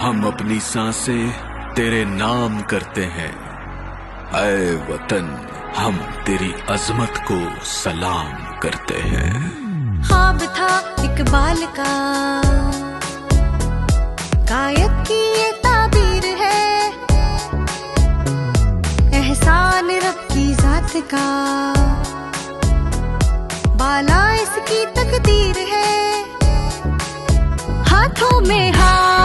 हम अपनी सांसें तेरे नाम करते हैं। ऐ वतन, हम तेरी अजमत को सलाम करते हैं। ख्वाब था इकबाल का, गायब की ये ताबीर है, एहसान रब की जात का, बाला इसकी तकदीर है। हाथों में हाथ